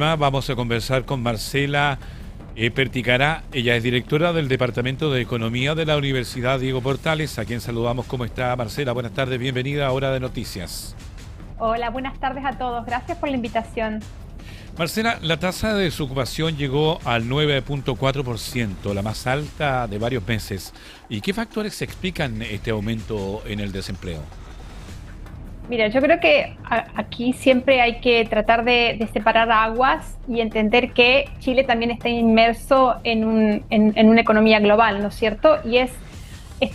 Vamos a conversar con Marcela Perticará. Ella es directora del Departamento de Economía de la Universidad Diego Portales, a quien saludamos. ¿Cómo está, Marcela? Buenas tardes, bienvenida a Hora de Noticias. Hola, buenas tardes a todos. Gracias por la invitación. Marcela, la tasa de desocupación llegó al 9.4%, la más alta de varios meses. ¿Y qué factores explican este aumento en el desempleo? Mira, yo creo que aquí siempre hay que tratar de separar aguas y entender que Chile también está inmerso en una economía global, ¿no es cierto? Y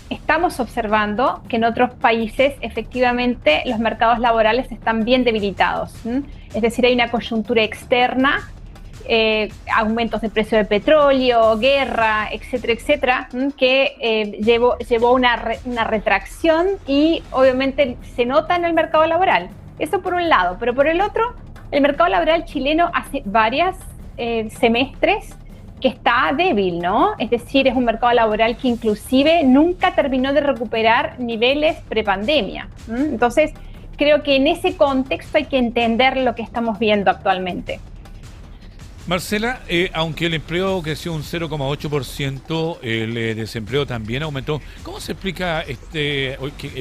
estamos observando que en otros países efectivamente los mercados laborales están bien debilitados. Es decir, hay una coyuntura externa, aumentos de precio del petróleo, guerra, etcétera, etcétera, que llevó una retracción y obviamente se nota en el mercado laboral. Eso por un lado, pero por el otro, el mercado laboral chileno hace varios semestres que está débil, ¿no? Es decir, es un mercado laboral que inclusive nunca terminó de recuperar niveles prepandemia. Entonces, creo que en ese contexto hay que entender lo que estamos viendo actualmente. Marcela, aunque el empleo creció un 0,8%, el desempleo también aumentó. ¿Cómo se explica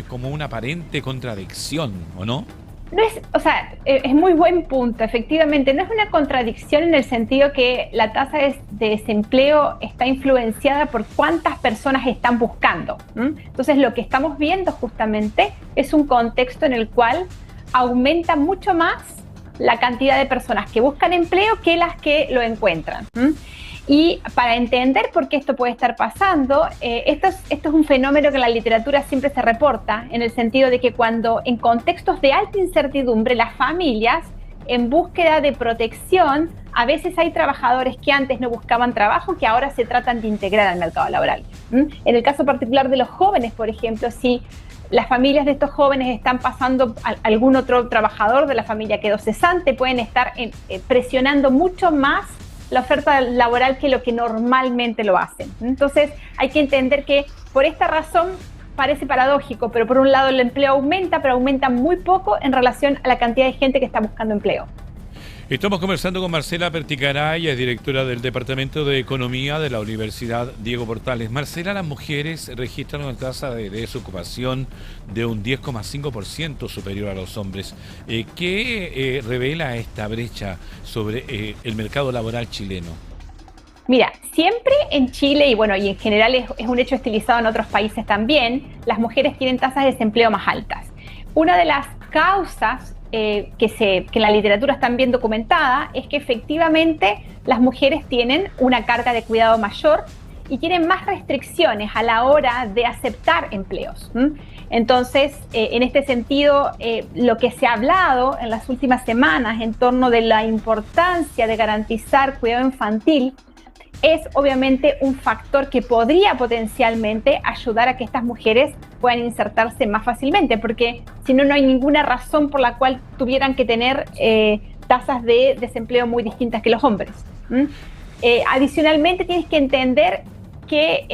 como una aparente contradicción, o no? No es, o sea, es muy buen punto, efectivamente. No es una contradicción en el sentido que la tasa de desempleo está influenciada por cuántas personas están buscando. Entonces, lo que estamos viendo justamente es un contexto en el cual aumenta mucho más la cantidad de personas que buscan empleo que las que lo encuentran. Y para entender por qué esto puede estar pasando, esto es un fenómeno que en la literatura siempre se reporta, en el sentido de que cuando en contextos de alta incertidumbre, las familias, en búsqueda de protección, a veces hay trabajadores que antes no buscaban trabajo, que ahora se tratan de integrar al mercado laboral. En el caso particular de los jóvenes, por ejemplo, si las familias de estos jóvenes están pasando, algún otro trabajador de la familia quedó cesante, pueden estar presionando mucho más la oferta laboral que lo que normalmente lo hacen. Entonces hay que entender que por esta razón parece paradójico, pero por un lado el empleo aumenta, pero aumenta muy poco en relación a la cantidad de gente que está buscando empleo. Estamos conversando con Marcela Perticará, ella es directora del Departamento de Economía de la Universidad Diego Portales. Marcela, las mujeres registran una tasa de desocupación de un 10,5% superior a los hombres. ¿Qué revela esta brecha sobre el mercado laboral chileno? Mira, siempre en Chile y en general es un hecho estilizado en otros países también, las mujeres tienen tasas de desempleo más altas. Una de las causas que en la literatura están bien documentada es que efectivamente las mujeres tienen una carga de cuidado mayor y tienen más restricciones a la hora de aceptar empleos. Entonces, en este sentido, lo que se ha hablado en las últimas semanas en torno de la importancia de garantizar cuidado infantil es obviamente un factor que podría potencialmente ayudar a que estas mujeres puedan insertarse más fácilmente, porque si no, no hay ninguna razón por la cual tuvieran que tener tasas de desempleo muy distintas que los hombres. Adicionalmente, tienes que entender que,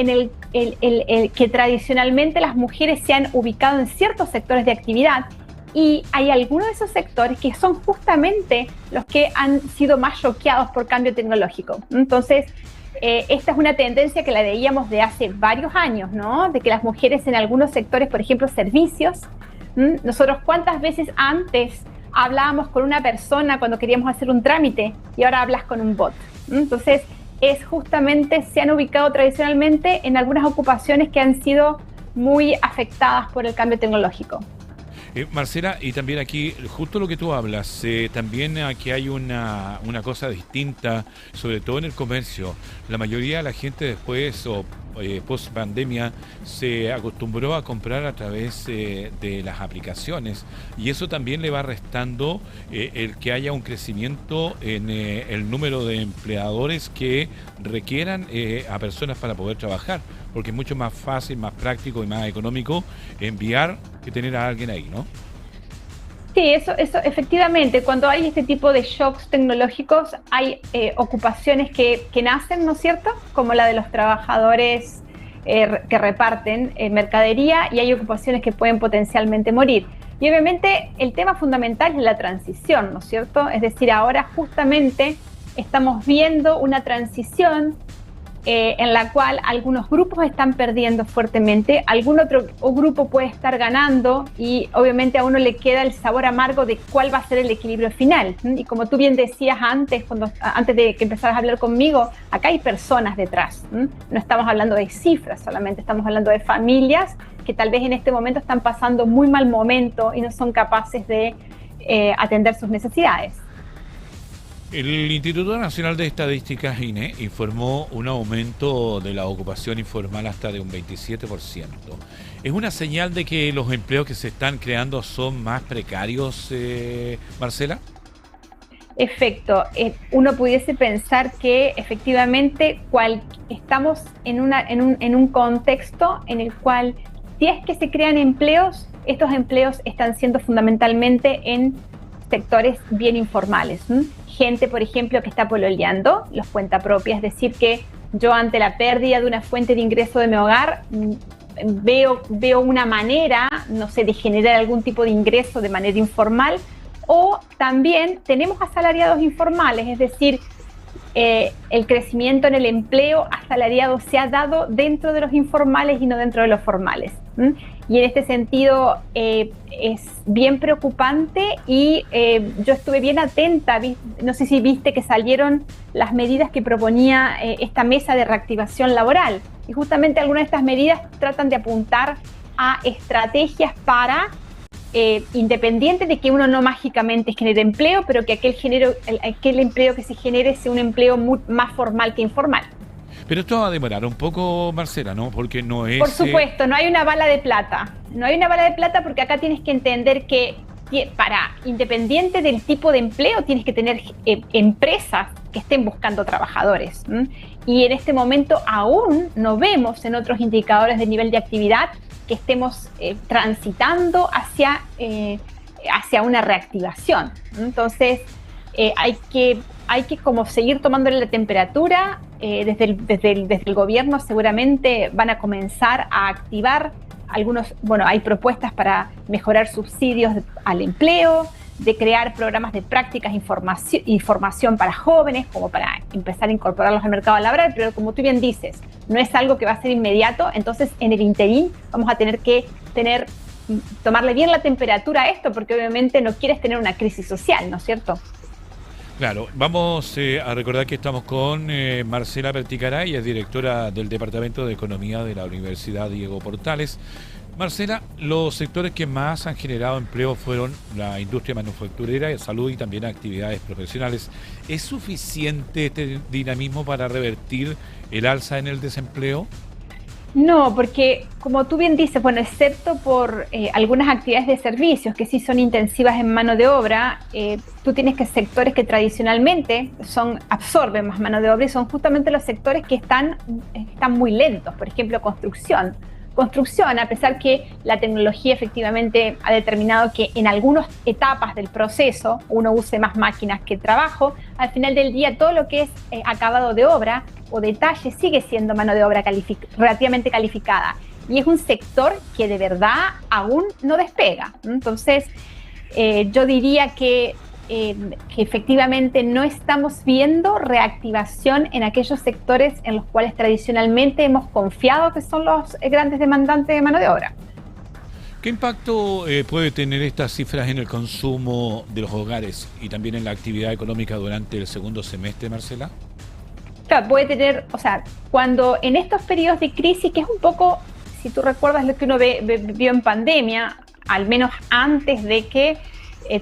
que tradicionalmente las mujeres se han ubicado en ciertos sectores de actividad y hay algunos de esos sectores que son justamente los que han sido más choqueados por cambio tecnológico. Entonces, esta es una tendencia que la veíamos de hace varios años, ¿no? De que las mujeres en algunos sectores, por ejemplo, servicios, nosotros cuántas veces antes hablábamos con una persona cuando queríamos hacer un trámite y ahora hablas con un bot. Entonces, se han ubicado tradicionalmente en algunas ocupaciones que han sido muy afectadas por el cambio tecnológico. Marcela, y también aquí, justo lo que tú hablas, también aquí hay una cosa distinta, sobre todo en el comercio. La mayoría de la gente después o post pandemia se acostumbró a comprar a través de las aplicaciones y eso también le va restando el que haya un crecimiento en el número de empleadores que requieran a personas para poder trabajar, porque es mucho más fácil, más práctico y más económico enviar que tener a alguien ahí, ¿no? Sí, eso efectivamente, cuando hay este tipo de shocks tecnológicos, hay ocupaciones que nacen, ¿no es cierto? Como la de los trabajadores que reparten mercadería, y hay ocupaciones que pueden potencialmente morir. Y obviamente el tema fundamental es la transición, ¿no es cierto? Es decir, ahora justamente estamos viendo una transición en la cual algunos grupos están perdiendo fuertemente, algún otro grupo puede estar ganando y obviamente a uno le queda el sabor amargo de cuál va a ser el equilibrio final. Y como tú bien decías antes, antes de que empezaras a hablar conmigo, acá hay personas detrás. No estamos hablando de cifras solamente, estamos hablando de familias que tal vez en este momento están pasando muy mal momento y no son capaces de atender sus necesidades. El Instituto Nacional de Estadísticas, INE, informó un aumento de la ocupación informal hasta de un 27%. ¿Es una señal de que los empleos que se están creando son más precarios, Marcela? Efecto, uno pudiese pensar que efectivamente estamos en un contexto en el cual si es que se crean empleos, estos empleos están siendo fundamentalmente en sectores bien informales. Gente, por ejemplo, que está pololeando, los cuenta propia, es decir, que yo ante la pérdida de una fuente de ingreso de mi hogar veo una manera, no sé, de generar algún tipo de ingreso de manera informal, o también tenemos asalariados informales, es decir, el crecimiento en el empleo asalariado se ha dado dentro de los informales y no dentro de los formales. Y en este sentido es bien preocupante y yo estuve bien atenta, no sé si viste que salieron las medidas que proponía esta mesa de reactivación laboral y justamente algunas de estas medidas tratan de apuntar a estrategias para independiente de que uno no mágicamente genere empleo, pero que aquel empleo que se genere sea un empleo más formal que informal. Pero esto va a demorar un poco, Marcela, ¿no? Porque no es... Por supuesto, no hay una bala de plata. No hay una bala de plata porque acá tienes que entender que independiente del tipo de empleo, tienes que tener empresas que estén buscando trabajadores. Y en este momento aún no vemos en otros indicadores de nivel de actividad que estemos transitando hacia una reactivación. Entonces, hay que como seguir tomándole la temperatura. Desde el gobierno seguramente van a comenzar a activar hay propuestas para mejorar subsidios al empleo, de crear programas de prácticas y formación para jóvenes, como para empezar a incorporarlos al mercado laboral, pero como tú bien dices, no es algo que va a ser inmediato, entonces en el interín vamos a tener que tomarle bien la temperatura a esto, porque obviamente no quieres tener una crisis social, ¿no es cierto? Claro, vamos a recordar que estamos con Marcela Perticaray, es directora del Departamento de Economía de la Universidad Diego Portales. Marcela, los sectores que más han generado empleo fueron la industria manufacturera, salud y también actividades profesionales. ¿Es suficiente este dinamismo para revertir el alza en el desempleo? No, porque como tú bien dices, excepto por algunas actividades de servicios que sí son intensivas en mano de obra, tú tienes sectores que tradicionalmente absorben más mano de obra y son justamente los sectores que están muy lentos, por ejemplo, construcción, a pesar que la tecnología efectivamente ha determinado que en algunas etapas del proceso uno use más máquinas que trabajo, al final del día todo lo que es acabado de obra o detalle sigue siendo mano de obra relativamente calificada y es un sector que de verdad aún no despega. Entonces yo diría que efectivamente no estamos viendo reactivación en aquellos sectores en los cuales tradicionalmente hemos confiado que son los grandes demandantes de mano de obra. ¿Qué impacto puede tener estas cifras en el consumo de los hogares y también en la actividad económica durante el segundo semestre, Marcela? Claro, puede tener, cuando en estos periodos de crisis, que es un poco, si tú recuerdas lo que uno vio en pandemia, al menos antes de que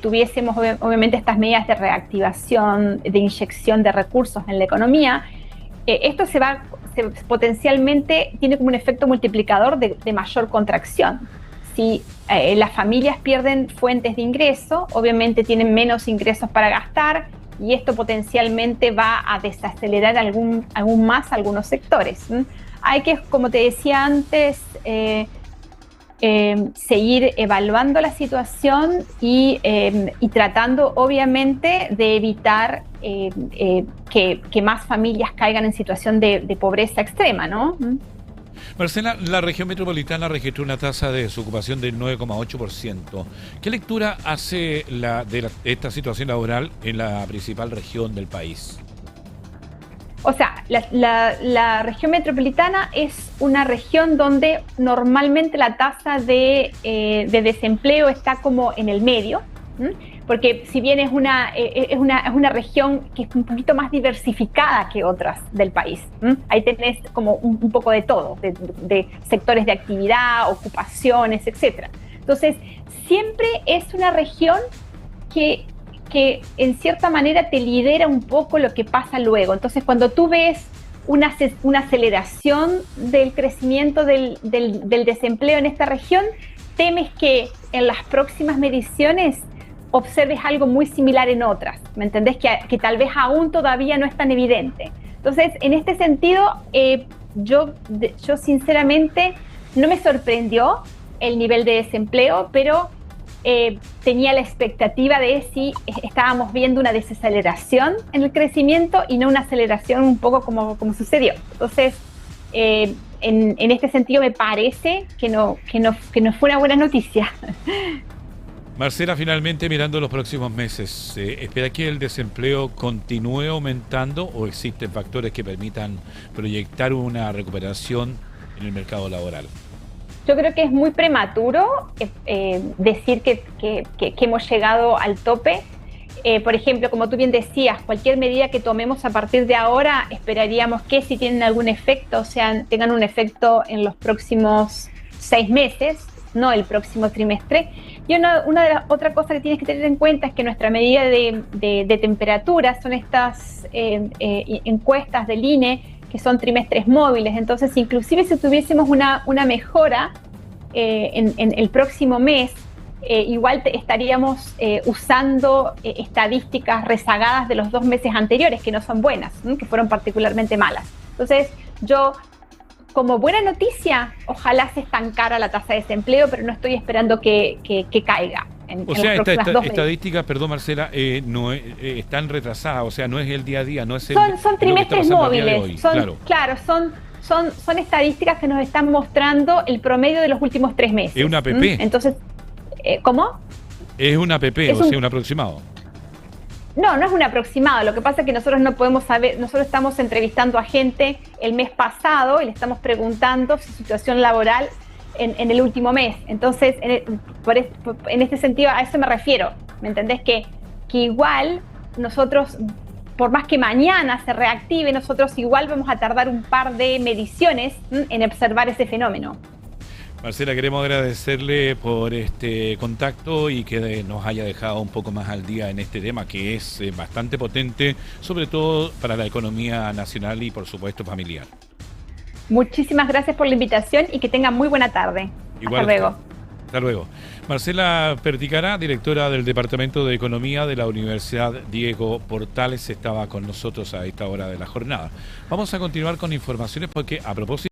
tuviésemos obviamente estas medidas de reactivación, de inyección de recursos en la economía, esto potencialmente tiene como un efecto multiplicador de mayor contracción. Si las familias pierden fuentes de ingreso, obviamente tienen menos ingresos para gastar y esto potencialmente va a desacelerar aún más algunos sectores. Hay que, como te decía antes, seguir evaluando la situación y tratando obviamente de evitar que más familias caigan en situación de pobreza extrema, ¿no? Marcela, la región metropolitana registró una tasa de desocupación del 9,8%. ¿Qué lectura hace esta situación laboral en la principal región del país? O sea, la región metropolitana es una región donde normalmente la tasa de desempleo está como en el medio, ¿m? Porque si bien es una región que es un poquito más diversificada que otras del país. ¿M? Ahí tenés como un poco de todo, de sectores de actividad, ocupaciones, etcétera. Entonces, siempre es una región que en cierta manera te lidera un poco lo que pasa luego. Entonces, cuando tú ves una aceleración del crecimiento del desempleo en esta región, temes que en las próximas mediciones observes algo muy similar en otras, ¿me entendés? Que tal vez aún todavía no es tan evidente. Entonces, en este sentido, yo sinceramente no me sorprendió el nivel de desempleo, pero tenía la expectativa de si estábamos viendo una desaceleración en el crecimiento y no una aceleración un poco como sucedió. Entonces, en este sentido me parece que no fue una buena noticia. Marcela, finalmente mirando los próximos meses, ¿espera que el desempleo continúe aumentando o existen factores que permitan proyectar una recuperación en el mercado laboral? Yo creo que es muy prematuro decir que hemos llegado al tope. Por ejemplo, como tú bien decías, cualquier medida que tomemos a partir de ahora, esperaríamos que si tienen algún efecto, o sea, tengan un efecto en los próximos 6 meses, no el próximo trimestre. Y otra cosa que tienes que tener en cuenta es que nuestra medida de temperatura son estas encuestas del INE, que son trimestres móviles. Entonces, inclusive si tuviésemos una mejora en el próximo mes, igual estaríamos usando estadísticas rezagadas de los 2 meses anteriores, que no son buenas, que fueron particularmente malas. Entonces, yo, como buena noticia, ojalá se estancara la tasa de desempleo, pero no estoy esperando que caiga. O sea, estas estadísticas, perdón Marcela, no están retrasadas, o sea, no es el día a día, no es son trimestres móviles, claro, son estadísticas que nos están mostrando el promedio de los últimos 3 meses. Es una APP. Entonces, ¿cómo? Es una APP, o sea, un aproximado. No es un aproximado. Lo que pasa es que nosotros no podemos saber, nosotros estamos entrevistando a gente el mes pasado y le estamos preguntando su situación laboral en el último mes. Entonces, en este sentido, a eso me refiero. ¿Me entendés? Que igual nosotros, por más que mañana se reactive, nosotros igual vamos a tardar un par de mediciones en observar ese fenómeno. Marcela, queremos agradecerle por este contacto y que nos haya dejado un poco más al día en este tema que es bastante potente, sobre todo para la economía nacional y por supuesto familiar. Muchísimas gracias por la invitación y que tengan muy buena tarde. Igual, hasta luego. Hasta luego. Marcela Perticará, directora del Departamento de Economía de la Universidad Diego Portales, estaba con nosotros a esta hora de la jornada. Vamos a continuar con informaciones porque a propósito